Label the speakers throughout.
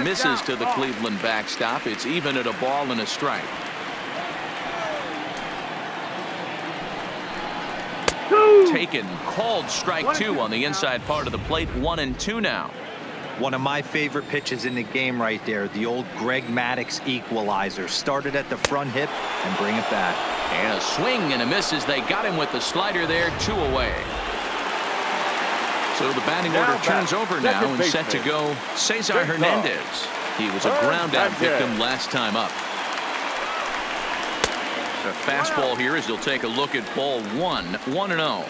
Speaker 1: misses to the Cleveland backstop. It's even at a ball and a strike. Taken, called strike 2 on the inside part of the plate. 1-2 now.
Speaker 2: One of my favorite pitches in the game right there. The old Greg Maddux equalizer. Started at the front hip and bring it back.
Speaker 1: And a swing and a miss as they got him with the slider there. 2 away. So the batting order turns over now and set to go Cesar Hernandez. He was a ground out victim last time up. The fastball here as he'll take a look at ball 1. 1-0.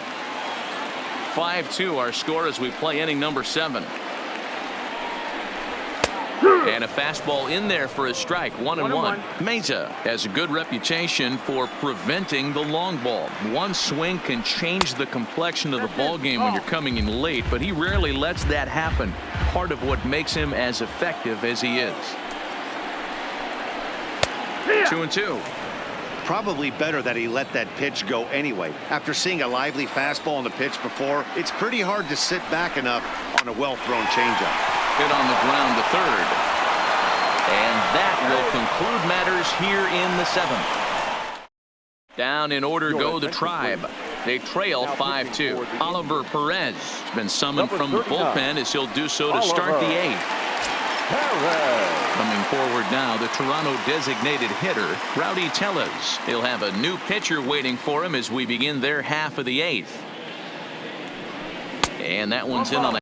Speaker 1: 5-2 our score as we play inning number 7. And a fastball in there for a strike. 1-1. Mesa has a good reputation for preventing the long ball. One swing can change the complexion of the ball game when you're coming in late, but he rarely lets that happen. Part of what makes him as effective as he is. 2-2.
Speaker 3: Probably better that he let that pitch go anyway. After seeing a lively fastball on the pitch before, it's pretty hard to sit back enough on a well-thrown changeup.
Speaker 1: Hit on the ground to third. And that will conclude matters here in the 7th. Down in order go the Tribe. They trail 5-2. Oliver Perez has been summoned from the bullpen as he'll do so to start the 8th. Coming forward now, the Toronto designated hitter, Rowdy Tellez. He'll have a new pitcher waiting for him as we begin their half of the 8th. And that one's in on the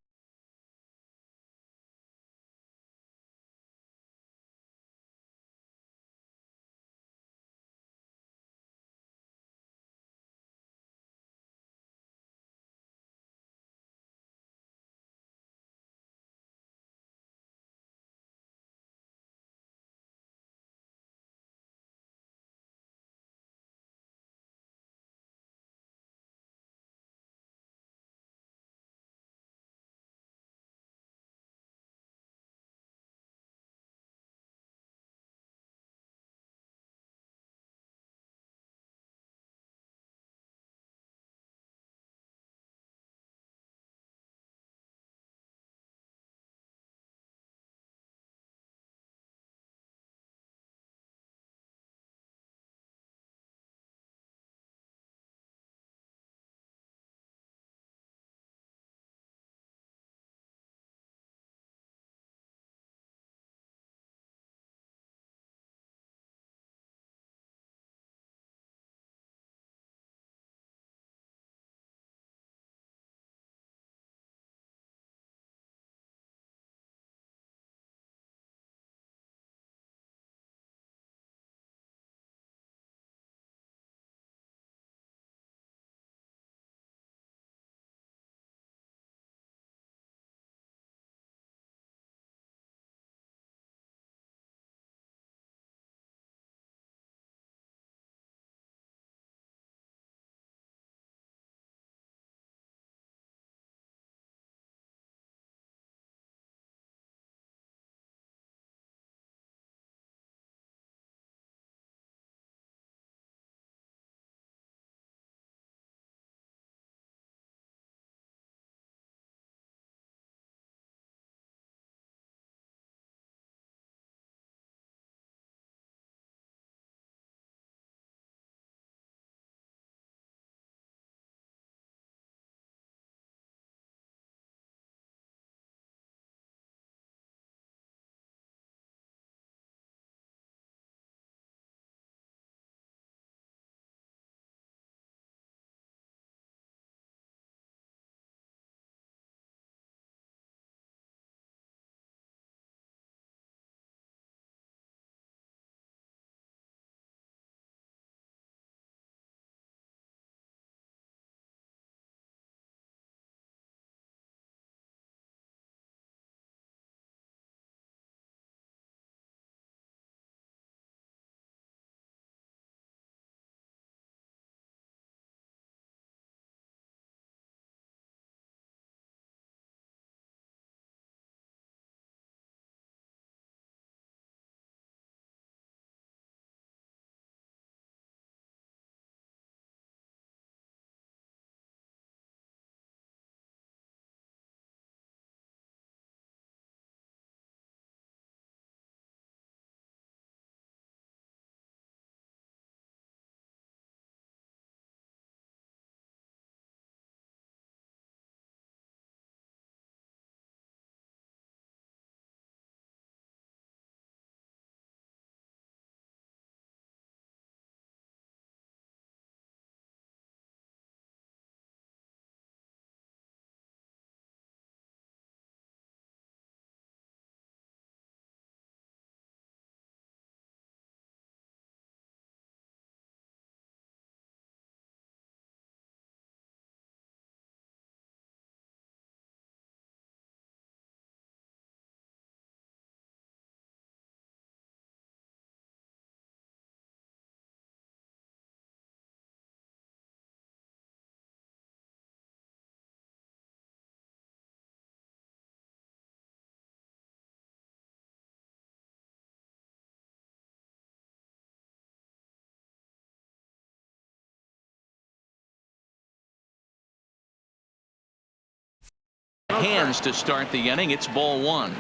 Speaker 1: hands to start the inning. It's ball one.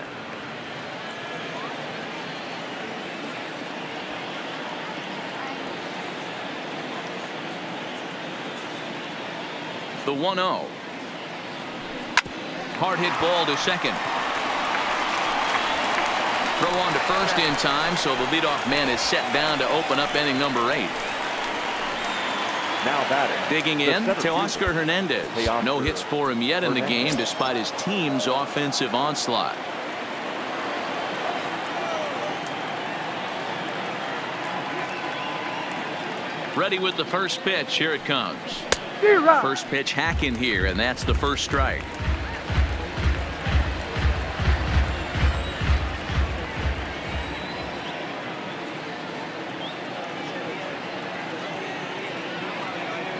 Speaker 1: The 1-0. Hard hit ball to second. Throw on to first in time, so the leadoff man is set down to open up inning number 8.
Speaker 4: Now batting.
Speaker 1: Digging in, Teoscar Hernandez. No hits for him yet in the game, despite his team's offensive onslaught. Ready with the first pitch. Here it comes. First pitch hack in here, and that's the first strike.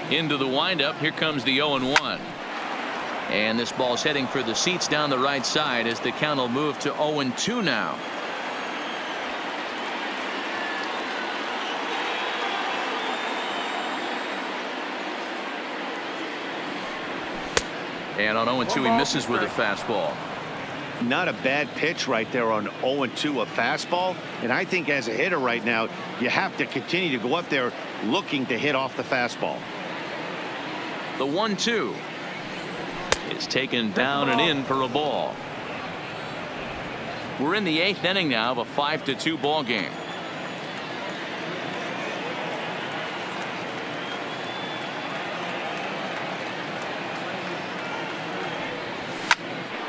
Speaker 1: Into the windup. Here comes the 0-1. And this ball's heading for the seats down the right side as the count will move to 0-2 now. And on 0-2 he misses with a fastball.
Speaker 3: Not a bad pitch right there on 0-2, a fastball. And I think as a hitter right now, you have to continue to go up there looking to hit off the fastball.
Speaker 1: The 1-2 is taken down and in for a ball. We're in the 8th inning now of a 5-2 ball game.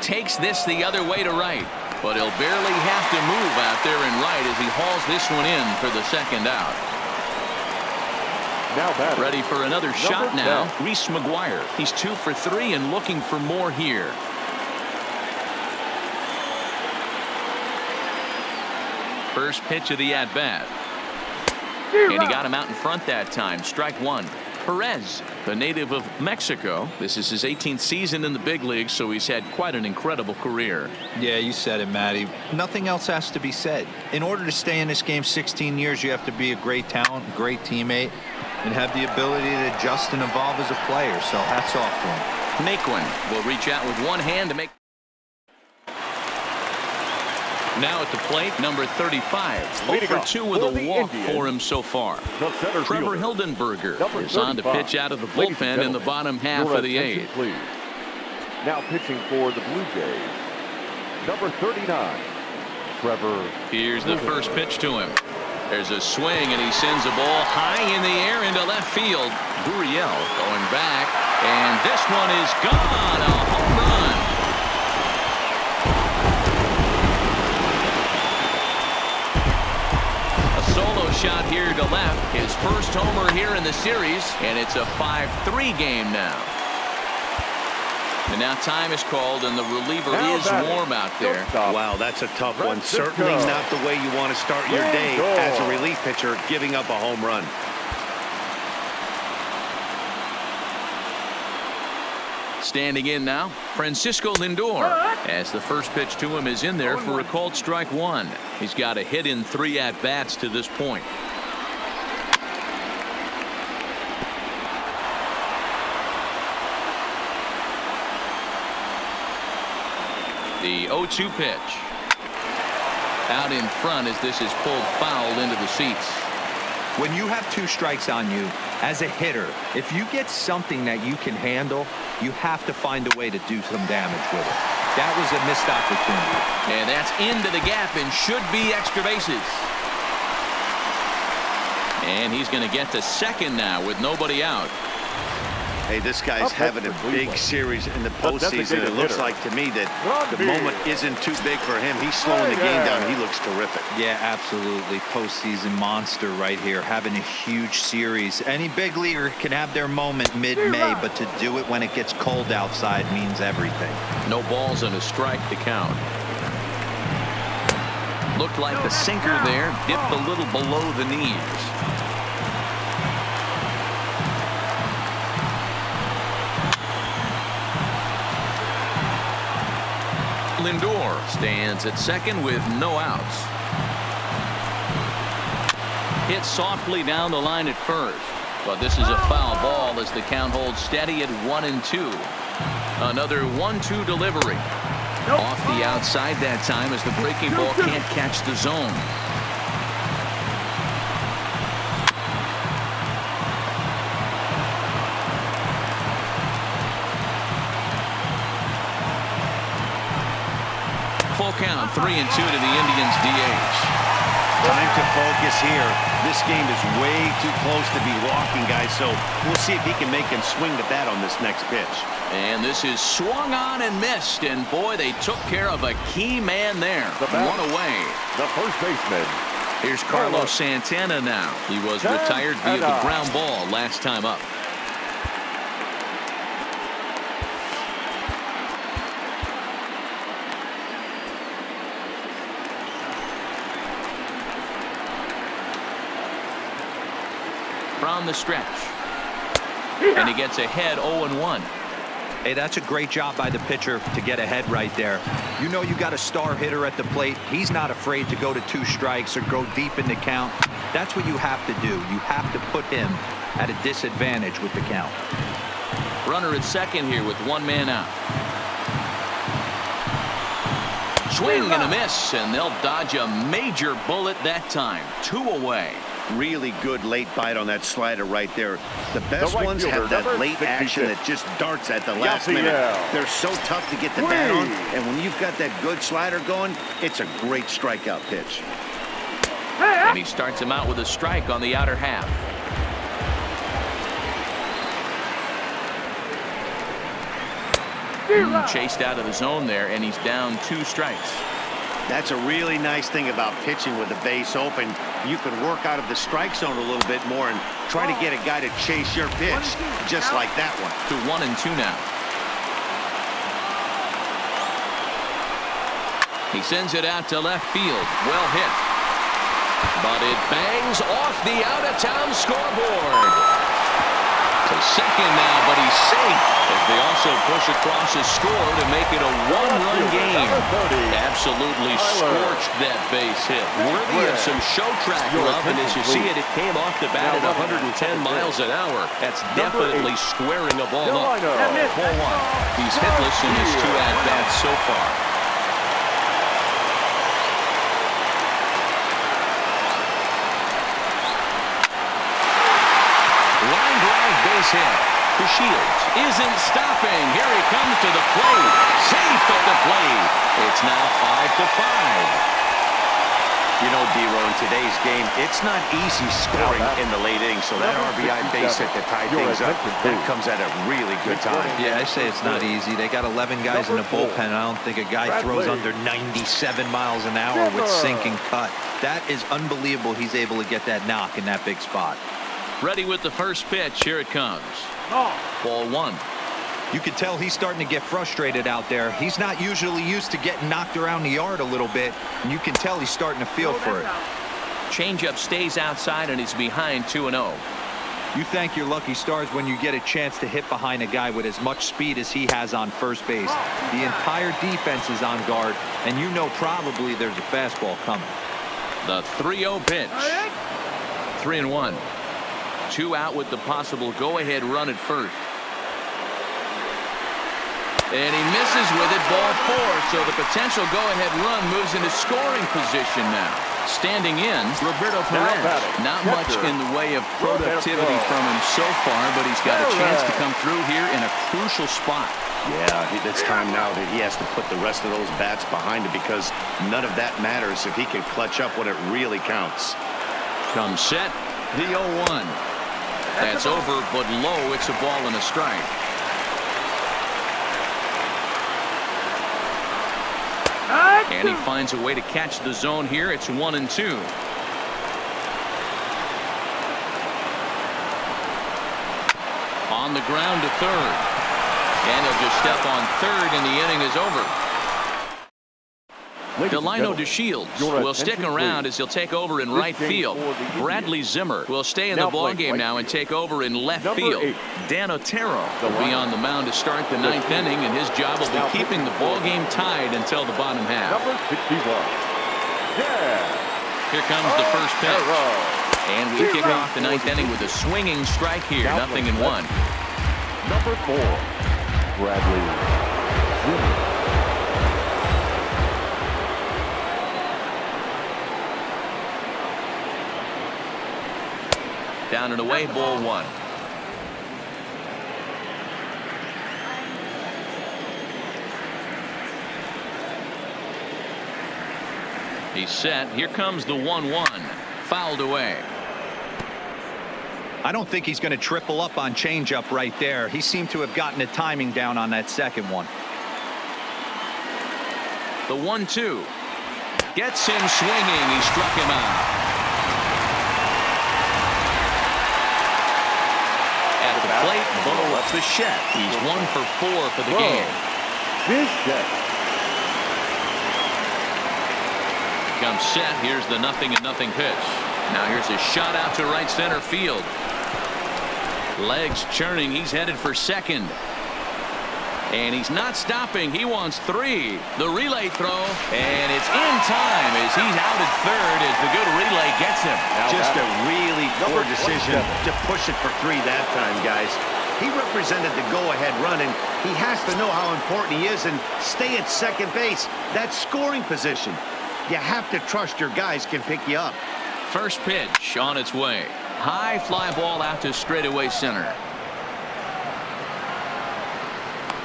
Speaker 1: Takes this the other way to right, but he'll barely have to move out there in right as he hauls this one in for the second out.
Speaker 4: Now
Speaker 1: ready for another shot now. Reese McGuire. He's 2 for 3 and looking for more here. First pitch of the at bat, and he got him out in front that time. Strike one. Perez, the native of Mexico. This is his 18th season in the big leagues, so he's had quite an incredible career.
Speaker 2: Yeah, you said it, Matty. Nothing else has to be said. In order to stay in this game 16 years, you have to be a great talent, great teammate, and have the ability to adjust and evolve as a player. So hats off to him.
Speaker 1: Naquin will reach out with one hand to make. Now at the plate, number 35. 0 for 2 with a walk for him so far. Trevor Hildenberger is on to pitch out of the bullpen in the bottom half of the 8th.
Speaker 4: Please. Now pitching for the Blue Jays, number 39, Trevor.
Speaker 1: Here's the first pitch to him. There's a swing, and he sends a ball high in the air into left field. Gurriel going back, and this one is gone. A home run. Solo shot here to left. His first homer here in the series, and it's a 5-3 game now. And now time is called, and the reliever is warm out there.
Speaker 3: Wow, that's a tough one. Certainly not the way you want to start your day as a relief pitcher, giving up a home run.
Speaker 1: Standing in now, Francisco Lindor, as the first pitch to him is in there for a called strike one. He's got a hit in 3 at-bats to this point. The 0-2 pitch. Out in front as this is pulled foul into the seats.
Speaker 2: When you have 2 strikes on you, as a hitter, if you get something that you can handle, you have to find a way to do some damage with it. That was a missed opportunity.
Speaker 1: And that's into the gap and should be extra bases. And he's going to get to second now with nobody out.
Speaker 3: Hey, this guy's having a big series in the postseason. It looks like to me that the moment isn't too big for him. He's slowing the game down. He looks terrific.
Speaker 2: Yeah, absolutely. Postseason monster right here, having a huge series. Any big leaguer can have their moment mid-May, but to do it when it gets cold outside means everything.
Speaker 1: No balls and a strike to count. Looked like the sinker there, dipped a little below the knees. Lindor stands at second with no outs. Hit softly down the line at first, but this is a foul ball as the count holds steady at 1-2. Another 1-2 delivery. Off the outside that time as the breaking ball can't catch the zone. Full count, 3-2 to the Indians' DH.
Speaker 3: Time to focus here. This game is way too close to be walking, guys, so we'll see if he can make him swing the bat on this next pitch.
Speaker 1: And this is swung on and missed, and boy, they took care of a key man there. One away.
Speaker 4: The first baseman.
Speaker 1: Here's Carlos Santana now. He was retired via the ground ball last time up. From the stretch. And he gets ahead 0-1.
Speaker 2: Hey, that's a great job by the pitcher to get ahead right there. You know you got a star hitter at the plate. He's not afraid to go to 2 strikes or go deep in the count. That's what you have to do. You have to put him at a disadvantage with the count.
Speaker 1: Runner at second here with 1 man out. Swing and a miss, and they'll dodge a major bullet that time. 2 away.
Speaker 3: Really good late bite on that slider right there. The best ones have that late action that just darts at the last minute. They're so tough to get the bat on, and when you've got that good slider going, it's a great strikeout pitch.
Speaker 1: And he starts him out with a strike on the outer half. Chased out of the zone there, and he's down 2 strikes.
Speaker 3: That's a really nice thing about pitching with the base open. You can work out of the strike zone a little bit more and try to get a guy to chase your pitch, just like that one.
Speaker 1: To 1-2 now. He sends it out to left field. Well hit. But it bangs off the out-of-town scoreboard. To second now, but he's safe as they also push across his score to make it a 1-run game. Absolutely scorched that base hit. Worthy of some show track love, and as you see it, it came off the bat at 110 miles an hour. That's definitely squaring a ball up. 4-1. He's hitless in his 2 at-bats so far. Base hit. DeShields isn't stopping. Here he comes to the plate. Safe at the plate. It's now 5-5.
Speaker 3: You know, D-Row, in today's game, it's not easy scoring in the late innings, so that RBI base hit to tie things up, that comes at a really good time.
Speaker 2: Yeah, I say it's not easy. They got 11 guys in the bullpen. I don't think a guy throws under 97 miles an hour with sinking cut. That is unbelievable. He's able to get that knock in that big spot.
Speaker 1: Ready with the first pitch. Here it comes. Ball 1.
Speaker 2: You can tell he's starting to get frustrated out there. He's not usually used to getting knocked around the yard a little bit, and you can tell he's starting to feel for it.
Speaker 1: Changeup stays outside, and he's behind 2-0.
Speaker 2: You thank your lucky stars when you get a chance to hit behind a guy with as much speed as he has on first base. The entire defense is on guard, and you know probably there's a fastball coming.
Speaker 1: The 3-0 pitch. 3-1. 2 out with the possible go-ahead run at first. And he misses with it, ball 4. So the potential go-ahead run moves into scoring position now. Standing in, Roberto Perez. Not much in the way of productivity from him so far, but he's got a chance to come through here in a crucial spot.
Speaker 3: Yeah, it's time now that he has to put the rest of those bats behind him, because none of that matters if he can clutch up when it really counts.
Speaker 1: Comes set, the 0-1. That's over, but low. It's a ball and a strike. And he finds a way to catch the zone here. It's 1-2. On the ground to third. And he'll just step on third, and the inning is over. Delino DeShields will stick around as he'll take over in right field. Bradley Zimmer will stay in the ballgame now and take over in left field. Dan Otero will be on the mound to start the 9th inning, and his job will be keeping the ballgame tied until the bottom half. Here comes the first pitch. And we kick off the 9th inning with a swinging strike here. 0-1.
Speaker 4: Number 4. Bradley Zimmer.
Speaker 1: Down and away, ball one. He's set. Here comes the 1-1. Fouled away.
Speaker 2: I don't think he's going to triple up on changeup right there. He seemed to have gotten the timing down on that second one.
Speaker 1: The 1-2. Gets him swinging. He struck him out. At the plate, Bo Bichette. He's 1 for 4 for the game.
Speaker 4: Bichette.
Speaker 1: Comes set. Here's the 0-0 pitch. Now here's a shot out to right center field. Legs churning. He's headed for second. And he's not stopping. He wants 3. The relay throw. And it's in time as he's out at third as the good relay gets him.
Speaker 3: Just a really poor decision to push it for 3 that time, guys. He represented the go-ahead run, and he has to know how important he is and stay at second base. That's scoring position. You have to trust your guys can pick you up.
Speaker 1: First pitch on its way. High fly ball out to straightaway center.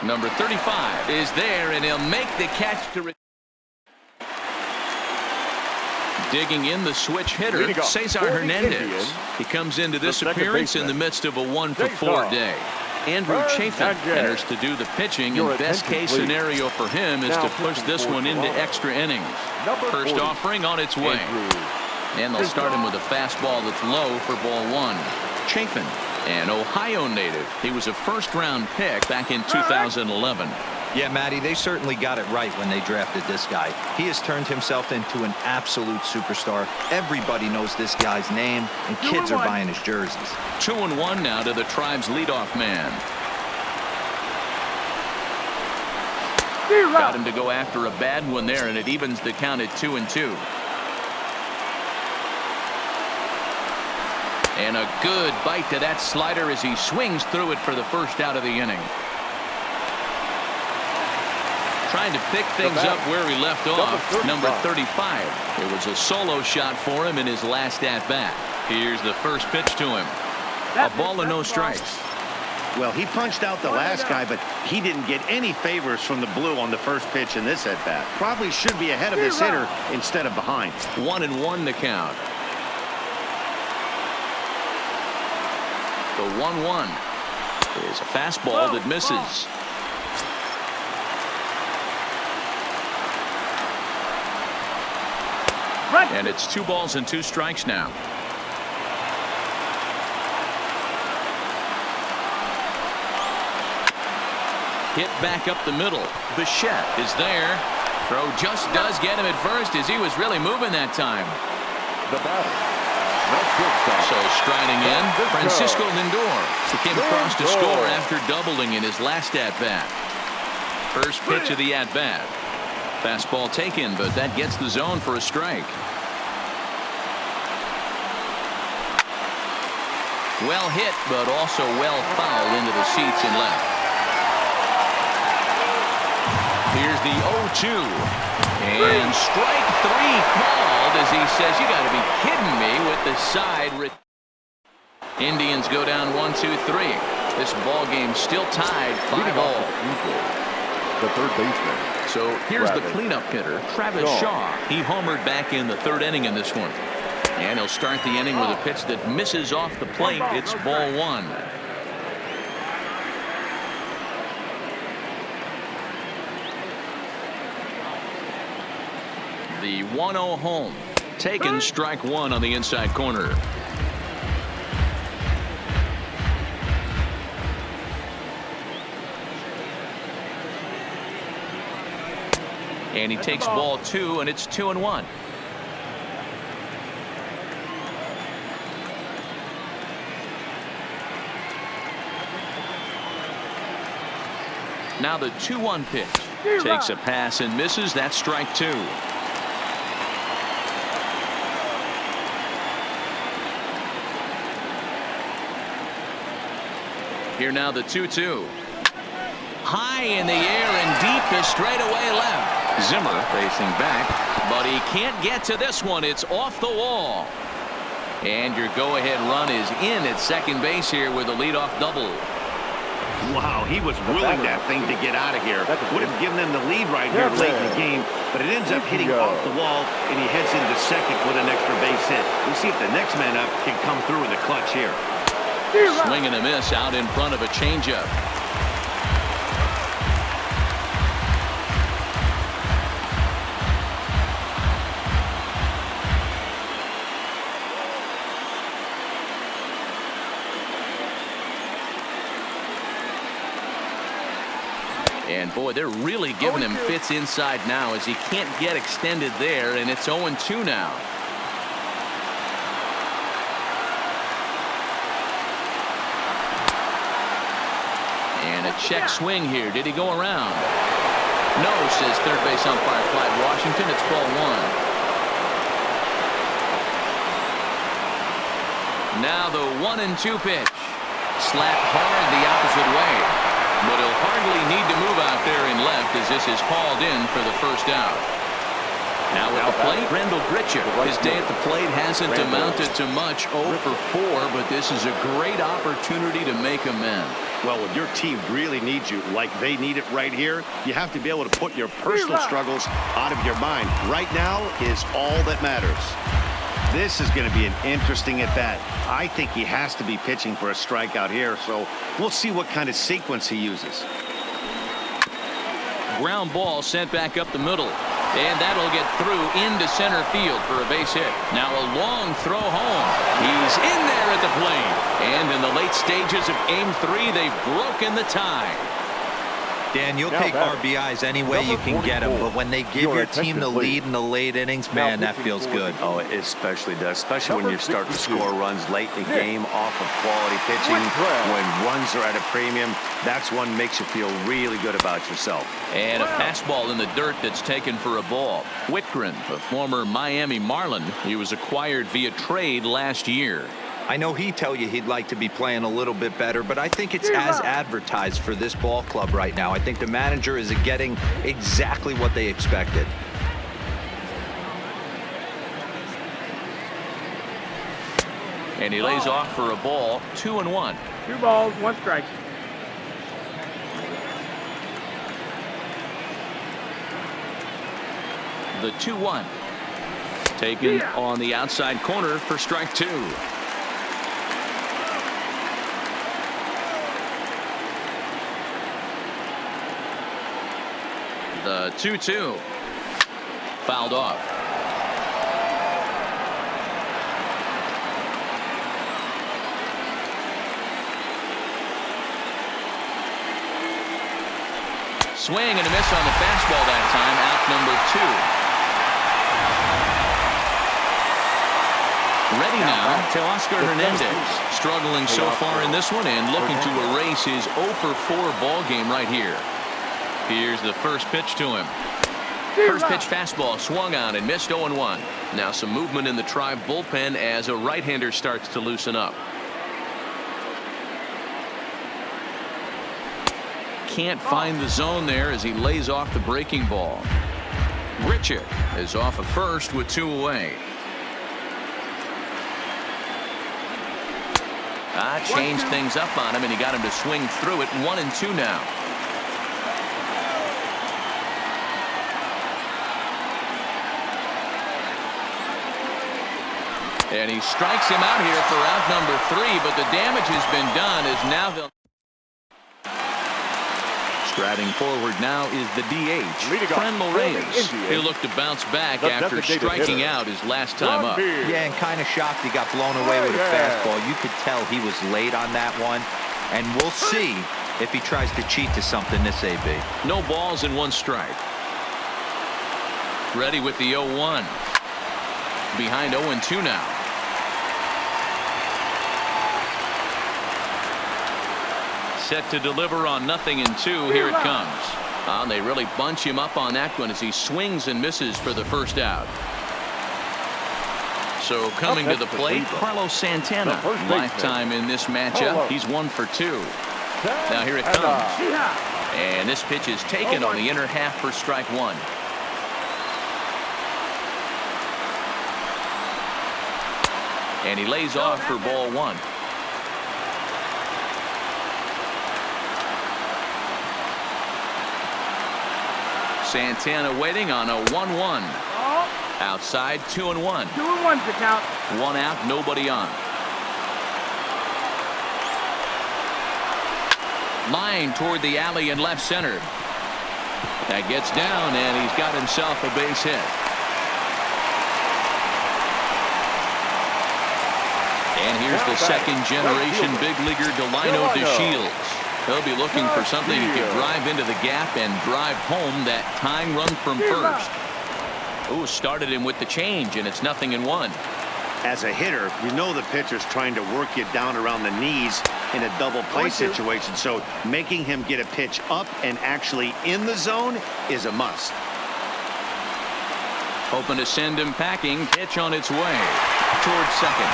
Speaker 1: Number 35 is there, and he'll make the catch to digging in the switch hitter, Cesar Hernandez. He comes into this appearance in the midst of a 1 for 4 day. Andrew Chafin enters to do the pitching, and best case scenario for him is to push this one into extra innings. First offering on its way. And they'll start him with a fastball that's low for ball 1. Chafin, an Ohio native. He was a first-round pick back in 2011.
Speaker 2: Yeah, Matty, they certainly got it right when they drafted this guy. He has turned himself into an absolute superstar. Everybody knows this guy's name, and kids are buying his jerseys.
Speaker 1: 2-1 now to the Tribe's leadoff man. Got him to go after a bad one there, and it evens the count at 2-2. And a good bite to that slider as he swings through it for the first out of the inning. Trying to pick things up where he left off. Number 35. It was a solo shot for him in his last at-bat. Here's the first pitch to him. A ball and no strikes.
Speaker 3: Well, he punched out the last guy, but he didn't get any favors from the blue on the first pitch in this at-bat. Probably should be ahead of this hitter instead of behind.
Speaker 1: 1-1 the count. The 1-1 is a fastball that misses. And it's 2 balls and 2 strikes now. Hit back up the middle. Bichette is there. Throw just does get him at first as he was really moving that time.
Speaker 4: The batter.
Speaker 1: So striding in, Francisco Lindor, who came across to score after doubling in his last at-bat. First pitch of the at-bat. Fastball taken, but that gets the zone for a strike. Well hit, but also well fouled into the seats and left. Here's the 0-2. And strike 3 called as he says, you got to be kidding me with the side. Indians go down 1-2-3. This ball game still tied 5-all.
Speaker 4: The third baseman.
Speaker 1: So here's the cleanup hitter, Travis Shaw. He homered back in the 3rd inning in this one. And he'll start the inning with a pitch that misses off the plate. It's ball 1. The 1-0 home. Taken strike 1 on the inside corner. And he takes ball 2, and it's 2-1. Now the 2-1 pitch. Takes a pass and misses. That's strike 2. Here now the 2-2. High in the air and deep to straightaway left. Zimmer facing back, but he can't get to this one. It's off the wall. And your go-ahead run is in at second base here with a leadoff double.
Speaker 3: Wow, he was willing that thing to get out of here. Would have given them the lead right here late in the game, but it ends up hitting off the wall, and he heads into second with an extra base hit. We'll see if the next man up can come through in the clutch here.
Speaker 1: Swing and a miss out in front of a changeup. And boy, they're really giving him fits inside now as he can't get extended there, and it's 0-2 now. And a check swing here. Did he go around? No, says third base umpire Clyde Washington. It's ball one. Now the 1-2 pitch. Slapped hard the opposite way. But he'll hardly need to move out there in left as this is hauled in for the first out. Now at the plate, Rendell Gritchick. His day at the plate hasn't amounted to much, 0 for 4, but this is a great opportunity to make amends.
Speaker 3: Well, when your team really needs you, like they need it right here, you have to be able to put your personal struggles out of your mind. Right now is all that matters. This is going to be an interesting at-bat. I think he has to be pitching for a strikeout here, so we'll see what kind of sequence he uses.
Speaker 1: Ground ball sent back up the middle, and that'll get through into center field for a base hit. Now a long throw home. He's in there at the plate, and in the late stages of Game 3, they've broken the tie.
Speaker 2: Dan, you'll take RBIs any way you can get them, but when they give your team the lead in the late innings, man, that feels good.
Speaker 3: Oh, it especially does, especially when you start to score runs late in the game off of quality pitching. When runs are at a premium, that's one makes you feel really good about yourself.
Speaker 1: And a fastball in the dirt that's taken for a ball. Whitgren, a former Miami Marlin. He was acquired via trade last year.
Speaker 2: I know he'd tell you he'd like to be playing a little bit better, but I think it's as advertised for this ball club right now. I think the manager is getting exactly what they expected.
Speaker 1: And he lays off for a ball, 2-1.
Speaker 5: 2 balls, 1 strike.
Speaker 1: The 2-1. Taken on the outside corner for strike 2. The 2-2. Fouled off. Swing and a miss on the fastball that time. Out number 2. Ready now to Oscar Hernandez. Struggling so far in this one and looking to erase his 0 for 4 ball game right here. Here's the first pitch to him. First pitch fastball swung on and missed 0-1. Now some movement in the Tribe bullpen as a right-hander starts to loosen up. Can't find the zone there as he lays off the breaking ball. Gritchick is off at first with 2 away. Changed things up on him and he got him to swing through it. 1-2 now. And he strikes him out here for out number 3, but the damage has been done as now they'll. Striding forward now is the DH, Franmil Reyes. He'll look to bounce back after striking out his last time up.
Speaker 2: Yeah, and kind of shocked he got blown away with a fastball. You could tell he was late on that one, and we'll see if he tries to cheat to something this AB.
Speaker 1: No balls and 1 strike. Ready with the 0-1. Behind 0-2 now. Set to deliver on 0-2. Here it comes. They really bunch him up on that one as he swings and misses for the first out. So coming to the plate, Carlos Santana. Lifetime in this matchup. He's 1 for 2. Now here it comes. And this pitch is taken on the inner half for strike one. And he lays off for ball one. Santana waiting on a 1-1. Outside, 2-1.
Speaker 5: 2-1's the count.
Speaker 1: One out, nobody on. Line toward the alley in left center. That gets down, and he's got himself a base hit. And here's the second-generation big leaguer Delino DeShields. He'll be looking for something he can drive into the gap and drive home that tying run from first. Ooh, started him with the change, and it's 0-1.
Speaker 3: As a hitter, you know the pitcher's trying to work you down around the knees in a double play situation, so making him get a pitch up and actually in the zone is a must.
Speaker 1: Hoping to send him packing. Pitch on its way towards second.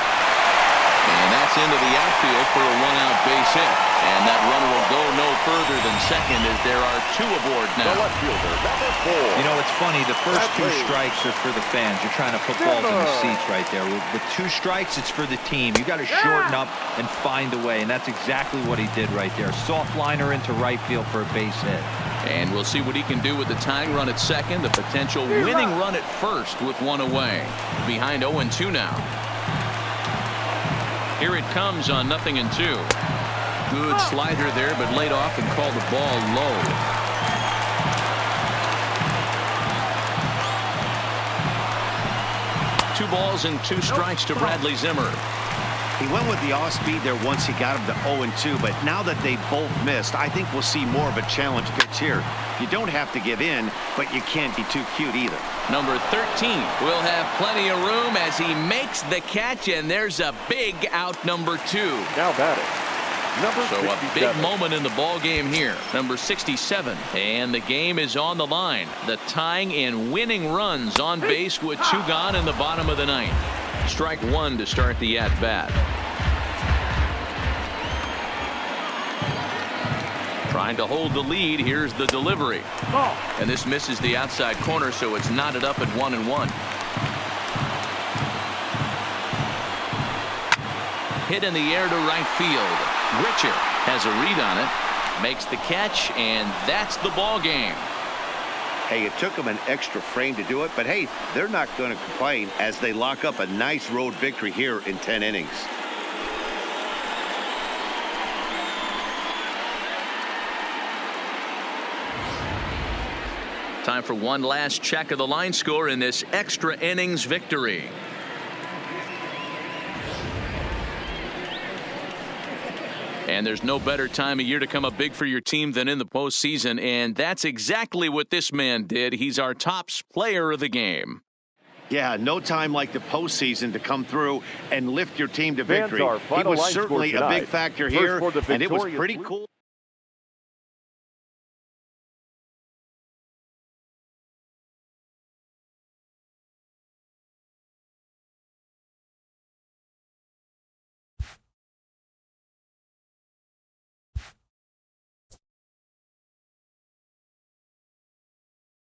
Speaker 1: And that's into the outfield for a one-out base hit. And that runner will go no further than second as there are two aboard now.
Speaker 4: The left fielder, number 4.
Speaker 2: You know, it's funny. The first two strikes are for the fans. You're trying to put balls in the seats right there. With 2 strikes, it's for the team. You got to shorten up and find a way. And that's exactly what he did right there. Soft liner into right field for a base hit.
Speaker 1: And we'll see what he can do with the tying run at second. The potential winning run at first with one away. Behind 0-2 now. Here it comes on 0-2. Good slider there, but laid off and called the ball low. Two balls and 2 strikes to Bradley Zimmer.
Speaker 3: He went with the off speed there once he got him to 0-2, but now that they both missed, I think we'll see more of a challenge pitch here. You don't have to give in, but you can't be too cute either.
Speaker 1: Number 13 will have plenty of room as he makes the catch, and there's a big out, number 2.
Speaker 4: Now batting. Number
Speaker 1: So
Speaker 4: 67.
Speaker 1: a big moment in the ball game here. Number 67. And the game is on the line. The tying and winning runs on base with 2 gone in the bottom of the 9th. Strike 1 to start the at-bat. Trying to hold the lead. Here's the delivery. And this misses the outside corner, so it's knotted up at 1-1. Hit in the air to right field. Richer has a read on it. Makes the catch, and that's the ball game.
Speaker 3: Hey, it took them an extra frame to do it, but hey, they're not going to complain as they lock up a nice road victory here in 10 innings.
Speaker 1: Time for one last check of the line score in this extra innings victory. And there's no better time of year to come up big for your team than in the postseason, and that's exactly what this man did. He's our top player of the game.
Speaker 3: Yeah, no time like the postseason to come through and lift your team to victory. He was certainly a big factor here, and it was pretty cool.